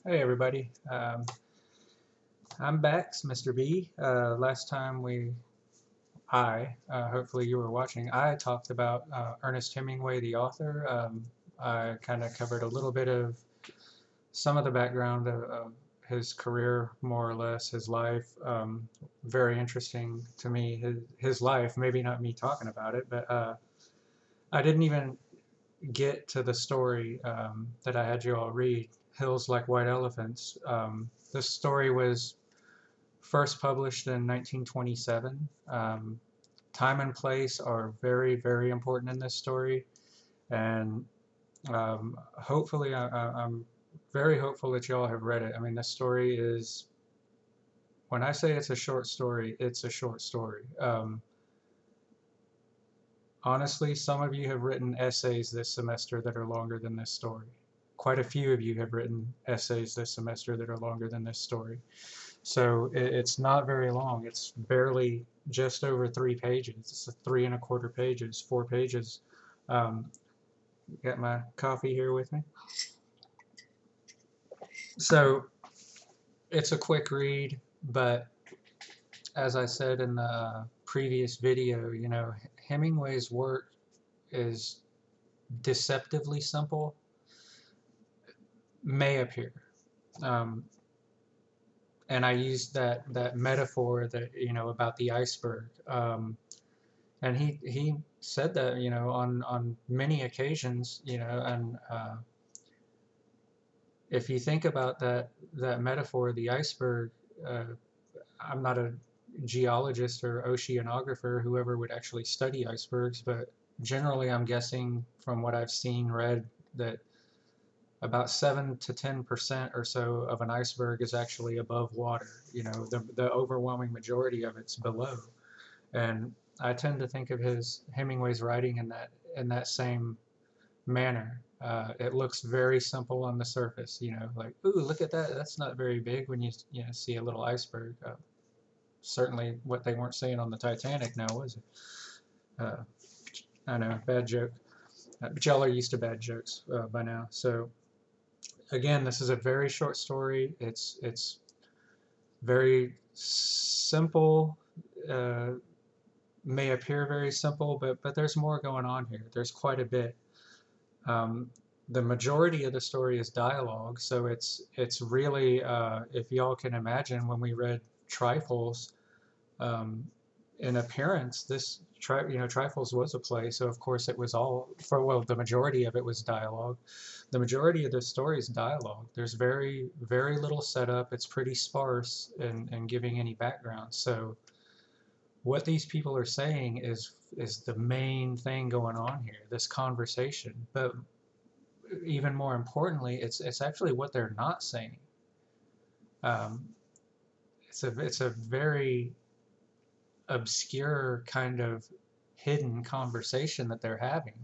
Hey everybody, I'm Bex, Mr. B. Last time hopefully you were watching, I talked about Ernest Hemingway, the author. I kind of covered a little bit of some of the background of his career, more or less, his life. Very interesting to me, his life, maybe not me talking about it, but I didn't even get to the story that I had you all read, Hills Like White Elephants. This story was first published in 1927. Time and place are very, very important in this story, and hopefully, I'm very hopeful that y'all have read it. I mean, this story is, when I say it's a short story, it's a short story. Honestly, some of you have written essays this semester that are longer than this story. Quite a few of you have written essays this semester that are longer than this story. So it's not very long. It's barely just over 3 pages. It's 3 1/4 pages, 4 pages. Um, got my coffee here with me. So it's a quick read, but as I said in the previous video, Hemingway's work is deceptively simple, may appear. Um, and I used that metaphor that, about the iceberg. And he said that, on many occasions, and if you think about that metaphor, the iceberg, uh, I'm not a geologist or oceanographer, whoever would actually study icebergs, but generally I'm guessing from what I've seen, read, that about 7 to 10% or so of an iceberg is actually above water. The overwhelming majority of it's below. And I tend to think of his Hemingway's writing in that same manner. It looks very simple on the surface, like, ooh, look at that. That's not very big when you see a little iceberg. Certainly what they weren't saying on the Titanic now, was it? Uh, I know, bad joke. But y'all are used to bad jokes by now. So again, this is a very short story. It's very simple. Uh, may appear very simple, but there's more going on here. There's quite a bit. Um, the majority of the story is dialogue, so it's really, if y'all can imagine, when we read Trifles, um, in appearance, Trifles was a play, so of course it was all for, well, the majority of it was dialogue. The majority of the story is dialogue. There's very, very little setup. It's pretty sparse in giving any background. So what these people are saying is the main thing going on here, this conversation. But even more importantly, it's actually what they're not saying. Um, it's a very obscure kind of hidden conversation that they're having.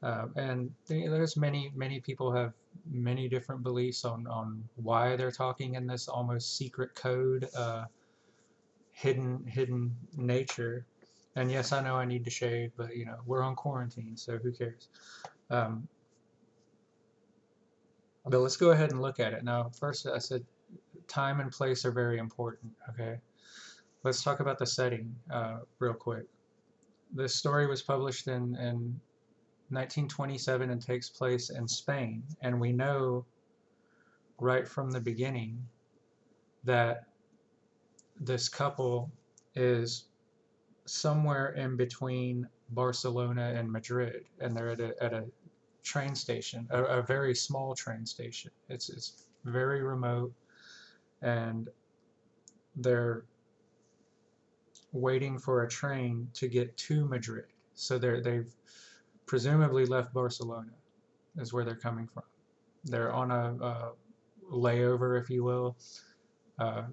And there's many people have many different beliefs on why they're talking in this almost secret code, hidden nature. And yes, I know I need to shave, but we're on quarantine, so who cares? Um, but let's go ahead and look at it. Now, first I said time and place are very important. Okay, let's talk about the setting real quick. This story was published in 1927 and takes place in Spain. And we know right from the beginning that this couple is somewhere in between Barcelona and Madrid, and they're at a train station, a very small train station. It's very remote, and they're waiting for a train to get to Madrid. So they've presumably left Barcelona, is where they're coming from. They're on a layover, if you will.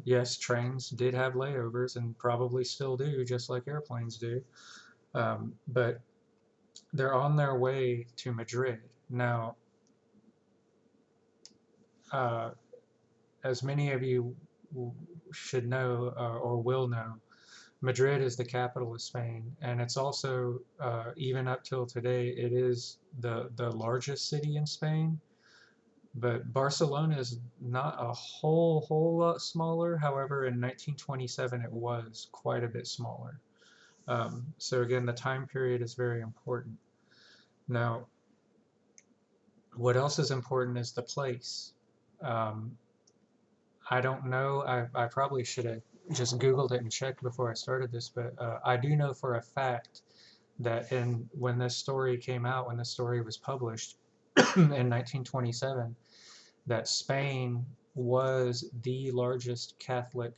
Yes, trains did have layovers and probably still do, just like airplanes do. But they're on their way to Madrid. Now, uh, as many of you should know, or will know, Madrid is the capital of Spain, and it's also, even up till today, it is the largest city in Spain. But Barcelona is not a whole lot smaller. However, in 1927 it was quite a bit smaller. So again, the time period is very important. Now, what else is important is the place. Um, I don't know. I probably should have just Googled it and checked before I started this, but I do know for a fact that when this story came out, when this story was published in 1927, that Spain was the largest Catholic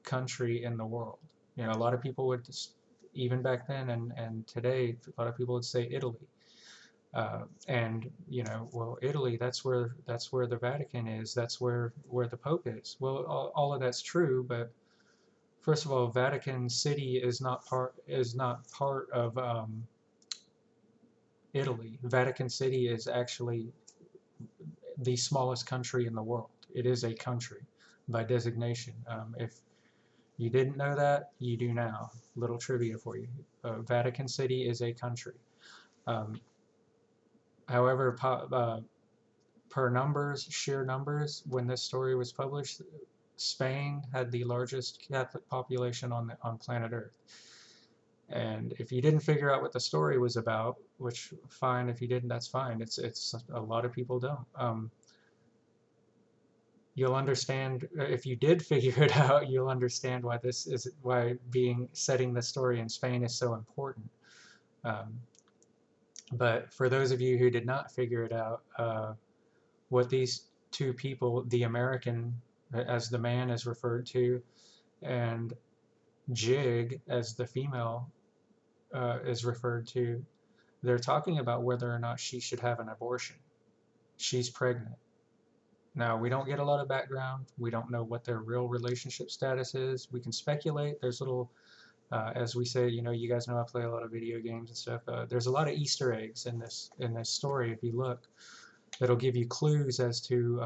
country in the world. You know, a lot of people would, even back then and today, a lot of people would say Italy. And you know, well, Italy, that's where the Vatican is. That's where the Pope is. Well, all of that's true, but first of all, Vatican City is not part of Italy. Vatican City is actually the smallest country in the world. It is a country by designation. If you didn't know that, you do now. Little trivia for you. Vatican City is a country. Um, however, per numbers, sheer numbers, when this story was published, Spain had the largest Catholic population on planet Earth. And if you didn't figure out what the story was about, which fine, if you didn't, that's fine. It's a lot of people don't. You'll understand if you did figure it out. You'll understand why being setting the story in Spain is so important. Um, but for those of you who did not figure it out, what these two people, the American, as the man is referred to, and Jig, as the female is referred to, they're talking about whether or not she should have an abortion. She's pregnant. Now, we don't get a lot of background. We don't know what their real relationship status is. We can speculate. There's little, as we say, you know, you guys know I play a lot of video games and stuff. There's a lot of Easter eggs in this story. If you look, that'll give you clues as to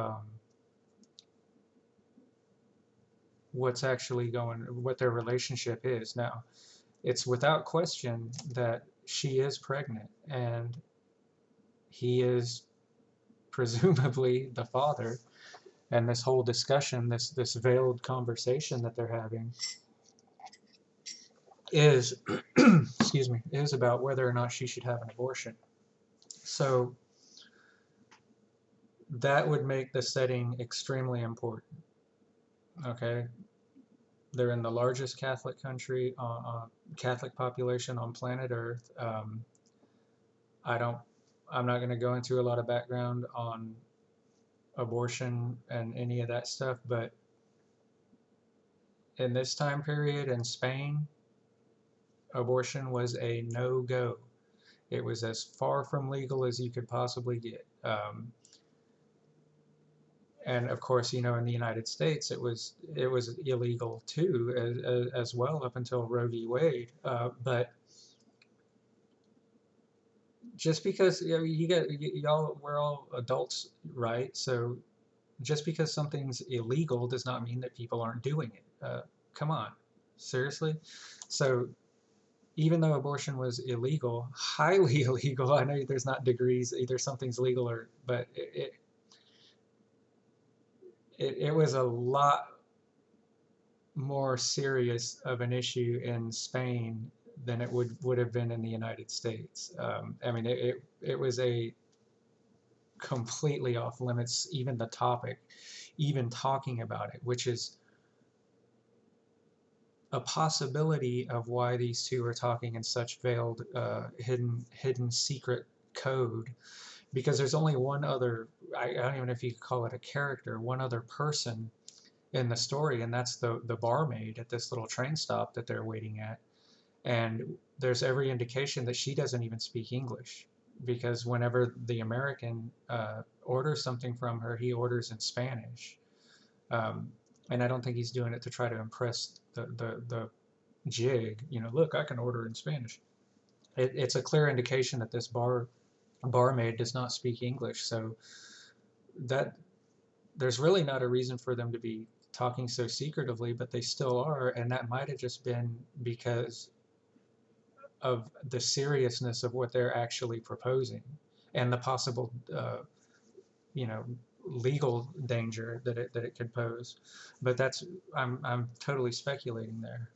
what's actually what their relationship is. Now, it's without question that she is pregnant, and he is presumably the father. And this whole discussion, this veiled conversation that they're having, is excuse me, is about whether or not she should have an abortion. So that would make the setting extremely important. Okay, they're in the largest Catholic country, Catholic population on planet Earth. I don't, I'm not going to go into a lot of background on abortion and any of that stuff, but in this time period in Spain, abortion was a no-go. It was as far from legal as you could possibly get. And of course, you know, in the United States, it was illegal too, as well, up until Roe v. Wade. But just because, you know, y'all, we're all adults, right? So just because something's illegal does not mean that people aren't doing it. Come on, seriously? So even though abortion was illegal, highly illegal, I know there's not degrees, either something's legal or, but it was a lot more serious of an issue in Spain than it would have been in the United States. I mean, it was a completely off limits, even the topic, even talking about it, which is a possibility of why these two are talking in such veiled, hidden secret code. Because there's only one other, I don't even know if you could call it a character, one other person in the story, and that's the barmaid at this little train stop that they're waiting at. And there's every indication that she doesn't even speak English, because whenever the American orders something from her, he orders in Spanish. Um, and I don't think he's doing it to try to impress the Jig. You know, look, I can order in Spanish. It's a clear indication that this barmaid does not speak English. So that there's really not a reason for them to be talking so secretively, but they still are, and that might have just been because of the seriousness of what they're actually proposing and the possible you know, legal danger that it could pose. But that's I'm totally speculating there.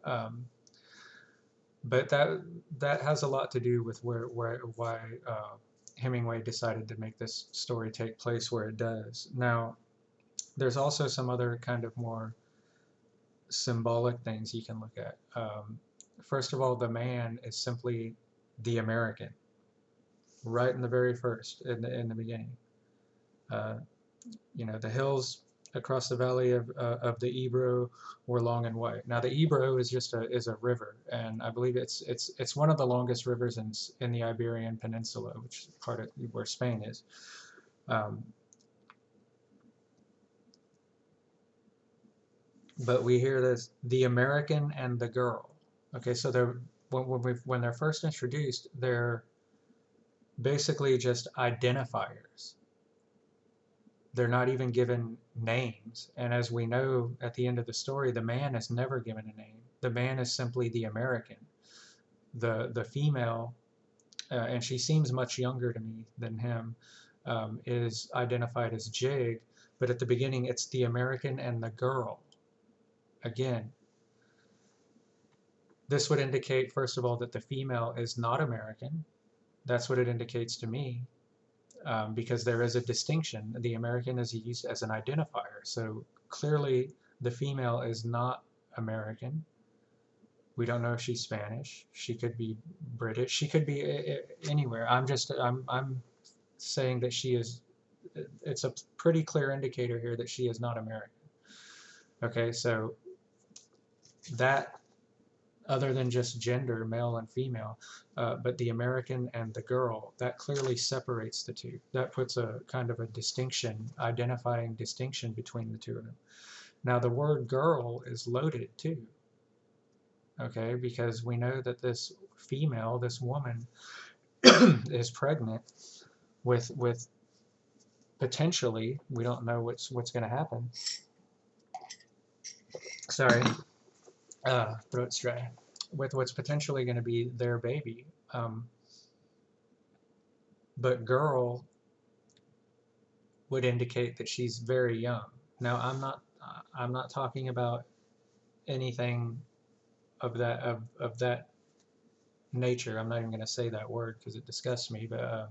But that has a lot to do with where why Hemingway decided to make this story take place where it does. Now, there's also some other kind of more symbolic things you can look at. First of all, the man is simply the American, right in the very first, in the beginning. Uh, the hills across the valley of the Ebro were long and white. Now the Ebro is just a river, and I believe it's one of the longest rivers in the Iberian Peninsula, which is part of where Spain is. Um, but we hear this, the American and the girl. Okay, so they're when they're first introduced, they're basically just identifiers. They're not even given names. And as we know at the end of the story, the man is never given a name. The man is simply the American. The female, and she seems much younger to me than him, is identified as Jig. But at the beginning, it's the American and the girl. Again, this would indicate, first of all, that the female is not American. That's what it indicates to me. Because there is a distinction. The American is used as an identifier. So clearly the female is not American. We don't know if she's Spanish. She could be British. She could be anywhere. I'm saying that she is, it's a pretty clear indicator here that she is not American. Okay, so that, other than just gender, male and female, but the American and the girl, that clearly separates the two. That puts a kind of a distinction, identifying distinction between the two of them. Now, the word girl is loaded too, okay, because we know that this female, this woman, is pregnant with potentially, we don't know what's going to happen. Sorry, throat's dry. With what's potentially going to be their baby. But girl would indicate that she's very young. Now, I'm not talking about anything of that nature. I'm not even going to say that word because it disgusts me. But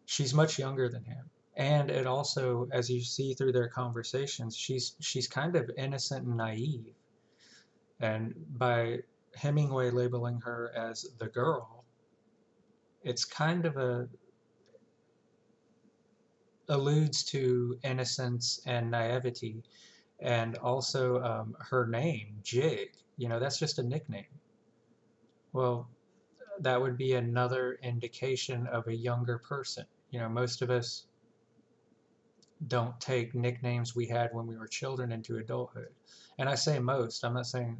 she's much younger than him, and it also, as you see through their conversations, she's kind of innocent and naive. And by Hemingway labeling her as the girl, it's kind of a alludes to innocence and naivety, and also her name, Jig. That's just a nickname. Well, that would be another indication of a younger person. Most of us don't take nicknames we had when we were children into adulthood. And I say most. I'm not saying.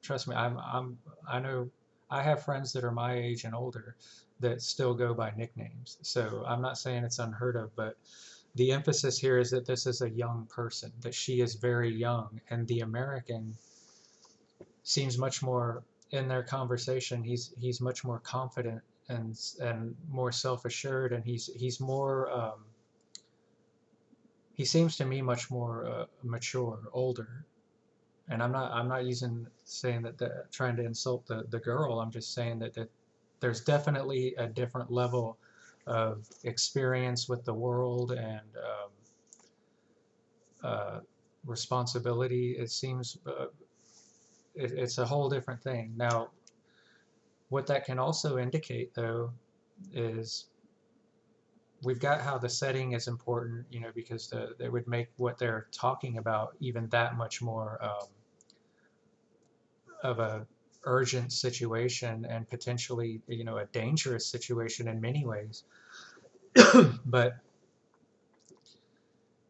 Trust me. I know. I have friends that are my age and older that still go by nicknames. So I'm not saying it's unheard of, but the emphasis here is that this is a young person, that she is very young, and the American seems much more, in their conversation, he's much more confident and more self-assured, and he's more he seems to me much more mature, older. And I'm not saying that trying to insult the girl. I'm just saying that there's definitely a different level of experience with the world and responsibility. It seems it's a whole different thing. Now, what that can also indicate, though, is we've got how the setting is important, because they would make what they're talking about even that much more of a urgent situation and potentially, a dangerous situation in many ways. But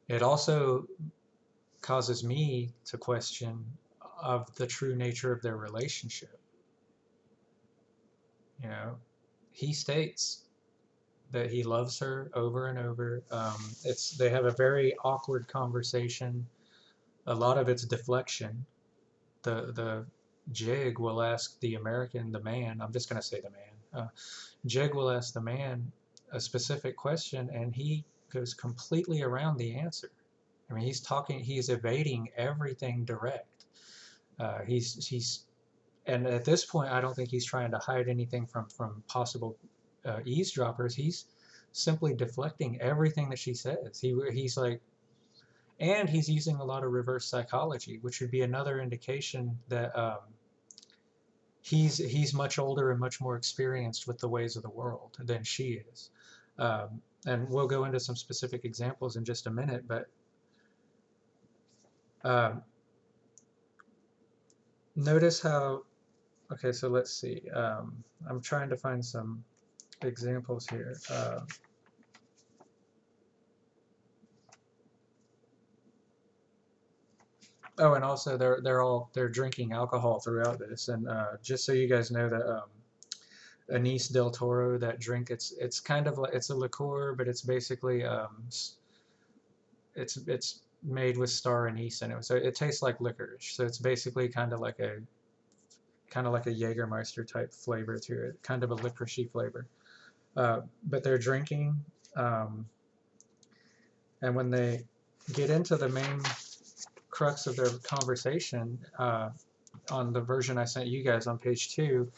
it also causes me to question of the true nature of their relationship. He states that he loves her over and over. They have a very awkward conversation. A lot of it's deflection. The Jig will ask the American, the man. I'm just going to say the man. Jig will ask the man a specific question, and he goes completely around the answer. I mean, he's evading everything direct. He's and at this point, I don't think he's trying to hide anything from possible eavesdroppers. He's simply deflecting everything that she says. He's like, and he's using a lot of reverse psychology, which would be another indication that he's much older and much more experienced with the ways of the world than she is. And we'll go into some specific examples in just a minute, but um, notice how, okay, so let's see. I'm trying to find some examples here. Oh, and also they're drinking alcohol throughout this, and just so you guys know that Anise del Toro, that drink, it's kind of like it's a liqueur, but it's basically it's made with star anise in it, so it tastes like licorice. So it's basically kind of like a Jägermeister type flavor to it, kind of a licoricey flavor. But they're drinking, um, and when they get into the main crux of their conversation, on the version I sent you guys on page 2,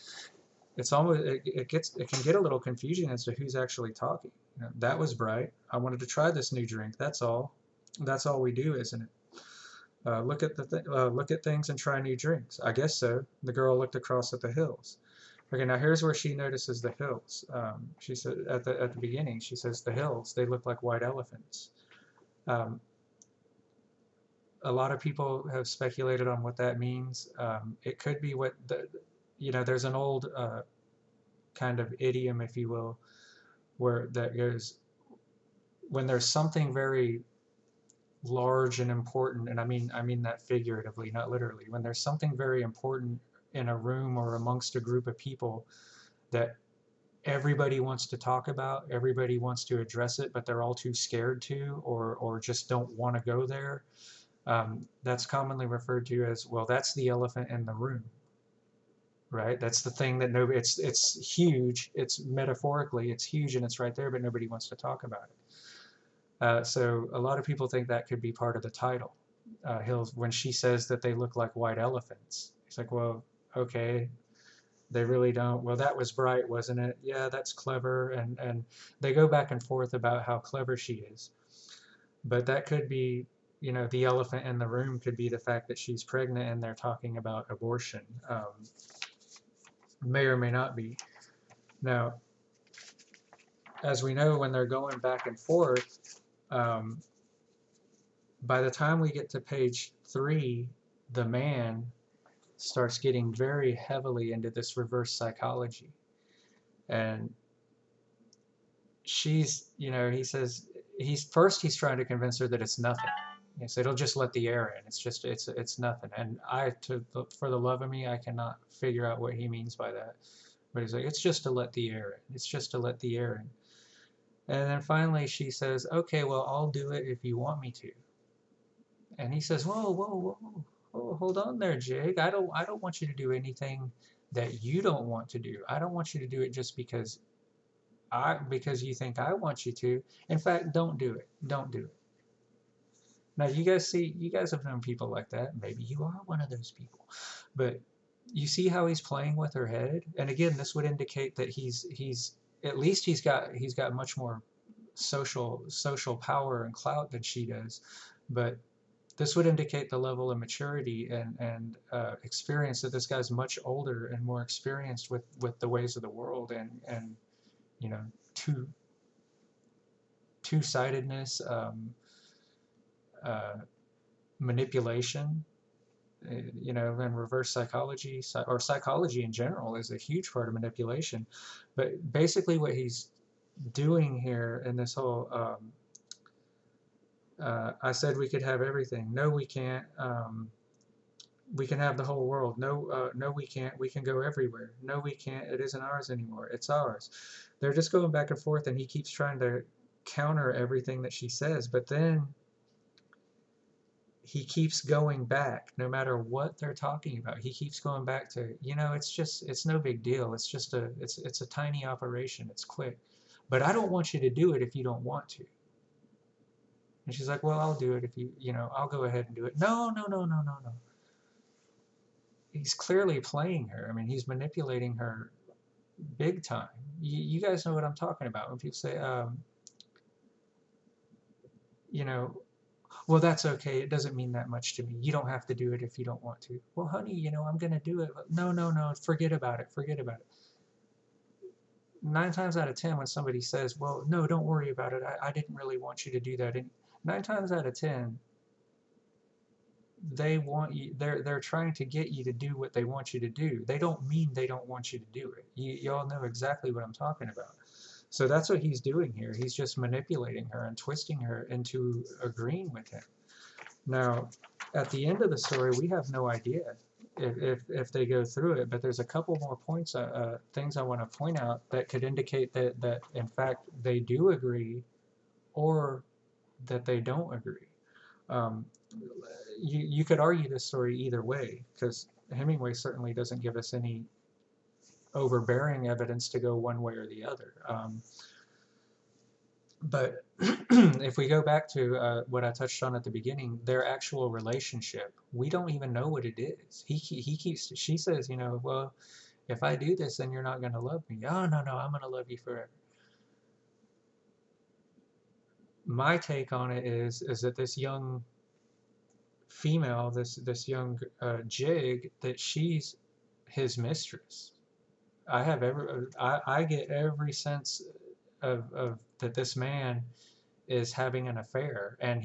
it's almost it can get a little confusing as to who's actually talking. You know, that was bright. I wanted to try this new drink. That's all. That's all we do, isn't it? Look at things and try new drinks. I guess so. The girl looked across at the hills. Okay, now here's where she notices the hills. She said at the beginning, she says the hills, they look like white elephants. Um, a lot of people have speculated on what that means. It could be there's an old kind of idiom, if you will, where that goes, when there's something very large and important, and I mean that figuratively, not literally. When there's something very important in a room or amongst a group of people that everybody wants to talk about, everybody wants to address it, but they're all too scared to, or just don't want to go there. That's commonly referred to as, well, that's the elephant in the room, right? That's the thing that nobody, it's huge, it's metaphorically, it's huge and it's right there, but nobody wants to talk about it. So a lot of people think that could be part of the title. Hills, when she says that they look like white elephants, it's like, well, okay, they really don't. Well, that was bright, wasn't it? Yeah, that's clever, and they go back and forth about how clever she is. But that could be, the elephant in the room could be the fact that she's pregnant and they're talking about abortion. May or may not be. Now, as we know, when they're going back and forth, by the time we get to page 3, the man starts getting very heavily into this reverse psychology. And he says, he's trying to convince her that it's nothing. He said, it'll just let the air in. It's nothing. And for the love of me, I cannot figure out what he means by that. But he's like, it's just to let the air in. It's just to let the air in. And then finally she says, okay, well, I'll do it if you want me to. And he says, whoa, whoa, whoa, whoa, hold on there, Jake. I don't want you to do anything that you don't want to do. I don't want you to do it just because you think I want you to. In fact, don't do it. Don't do it. Now you guys have known people like that. Maybe you are one of those people. But you see how he's playing with her head? And again, this would indicate that he's at least he's got much more social power and clout than she does. But this would indicate the level of maturity and experience that this guy's much older and more experienced with the ways of the world and you know two two-sidedness, uh, manipulation, and reverse psychology or psychology in general is a huge part of manipulation. But basically, what he's doing here in this whole I said we could have everything. No, we can't. We can have the whole world. No, no, we can't. We can go everywhere. No, we can't. It isn't ours anymore. It's ours. They're just going back and forth, and he keeps trying to counter everything that she says. But then he keeps going back, no matter what they're talking about. He keeps going back to, it's no big deal. It's a tiny operation. It's quick. But I don't want you to do it if you don't want to. And she's like, well, I'll do it if I'll go ahead and do it. No, no, no, no, no, no. He's clearly playing her. I mean, he's manipulating her big time. You guys know what I'm talking about. When people say, you know, well, that's okay. It doesn't mean that much to me. You don't have to do it if you don't want to. Well, honey, I'm going to do it. No, no, no. Forget about it. Forget about it. 9 times out of 10, when somebody says, well, no, don't worry about it. I didn't really want you to do that. And 9 times out of 10, they want you, they're trying to get you to do what they want you to do. They don't mean they don't want you to do it. Y'all know exactly what I'm talking about. So that's what he's doing here. He's just manipulating her and twisting her into agreeing with him. Now, at the end of the story, we have no idea if they go through it, but there's a couple more points, things I want to point out that could indicate that in fact they do agree, or that they don't agree. Um, you could argue this story either way, because Hemingway certainly doesn't give us any overbearing evidence to go one way or the other. But if we go back to what I touched on at the beginning, their actual relationship, we don't even know what it is. She says, well, if I do this, then you're not going to love me. Oh, no, no, I'm going to love you forever. My take on it is that this young female, this young jig, that she's his mistress. I get every sense of that this man is having an affair, and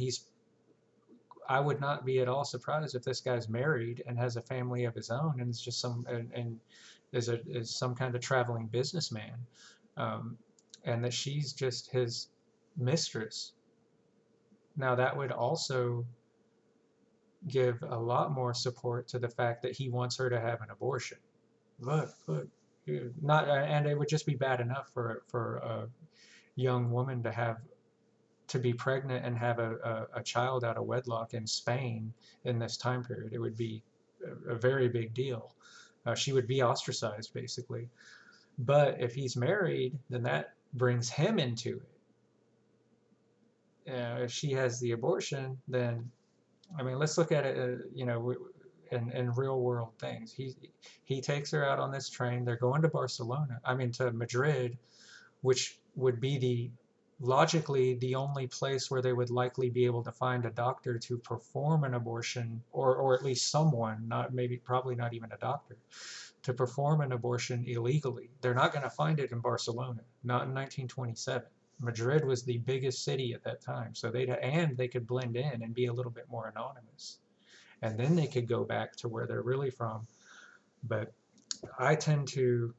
I would not be at all surprised if this guy's married and has a family of his own, and is just and is some kind of traveling businessman, and that she's just his mistress. Now that would also give a lot more support to the fact that he wants her to have an abortion. Look, not, and it would just be bad enough for a young woman to be pregnant and have a child out of wedlock in Spain in this time period. It would be a very big deal. She would be ostracized, basically. But if he's married, then that brings him into it. If she has the abortion, then, I mean, let's look at it, in real world things. He takes her out on this train. They're going to to Madrid, which would be logically the only place where they would likely be able to find a doctor to perform an abortion, or at least someone, probably not even a doctor, to perform an abortion illegally. They're not going to find it in Barcelona, not in 1927. Madrid was the biggest city at that time, so they could blend in and be a little bit more anonymous, and then they could go back to where they're really from. But I tend to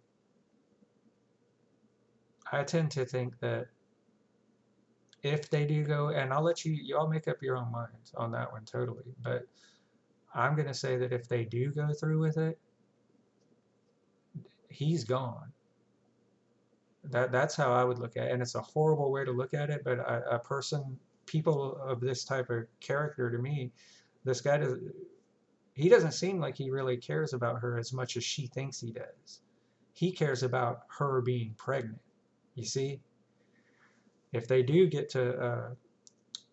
think that if they do go, and I'll let y'all make up your own minds on that one totally, but I'm going to say that if they do go through with it, he's gone. That's how I would look at it, and it's a horrible way to look at it, but people of this type of character, to me, this guy he doesn't seem like he really cares about her as much as she thinks he does. He cares about her being pregnant. You see? If they do get to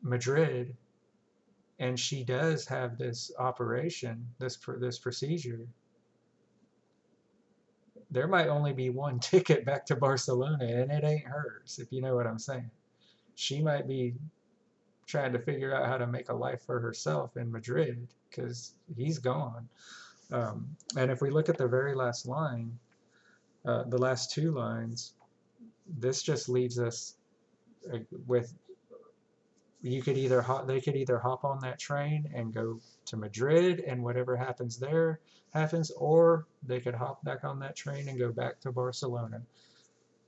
Madrid, and she does have this operation, this procedure, there might only be one ticket back to Barcelona, and it ain't hers, if you know what I'm saying. She might be trying to figure out how to make a life for herself in Madrid, because he's gone. And if we look at the very last line, the last 2 lines, this just leaves us with, they could either hop on that train and go to Madrid, and whatever happens there happens, or they could hop back on that train and go back to Barcelona.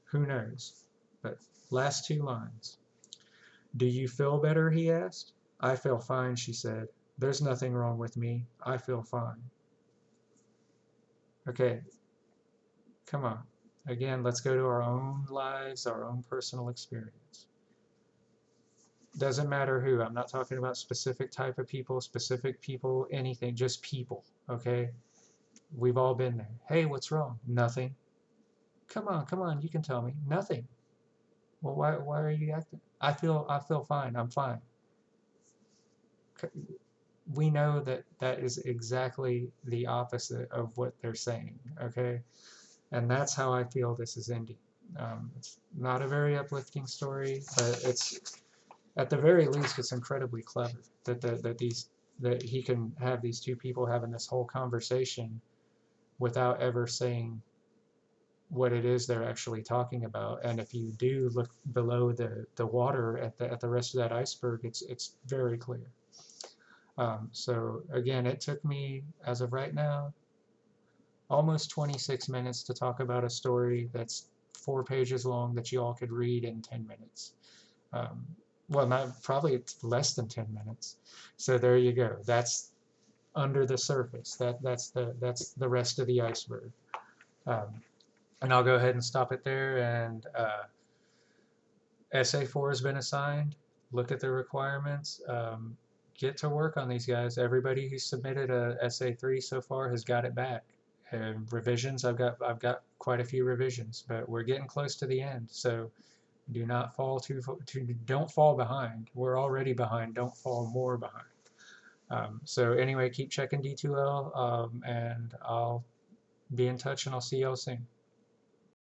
Who knows? But last 2 lines. Do you feel better? He asked. I feel fine, she said. There's nothing wrong with me. I feel fine. Okay, come on. Again, let's go to our own lives, our own personal experience. Doesn't matter who. I'm not talking about specific type of people, anything, just people, okay? We've all been there. Hey, what's wrong? Nothing. Come on, you can tell me. Nothing. Well, why are you acting? I feel fine. I'm fine. we know that that is exactly the opposite of what they're saying, okay? And that's how I feel this is ending. It's not a very uplifting story, but it's, at the very least, it's incredibly clever that he can have these two people having this whole conversation without ever saying what it is they're actually talking about. And if you do look below the water at the rest of that iceberg, it's very clear. So again, it took me, as of right now, almost 26 minutes to talk about a story that's 4 pages long that you all could read in 10 minutes. Um, well, not probably, it's less than 10 minutes. So there you go. That's under the surface. That's the rest of the iceberg. Um, and I'll go ahead and stop it there. And SA4 has been assigned. Look at the requirements. Get to work on these guys. Everybody who submitted a SA3 so far has got it back. And revisions, I've got quite a few revisions, but we're getting close to the end. So do not fall don't fall behind. We're already behind. Don't fall more behind. So anyway, keep checking D2L, and I'll be in touch, and I'll see y'all soon.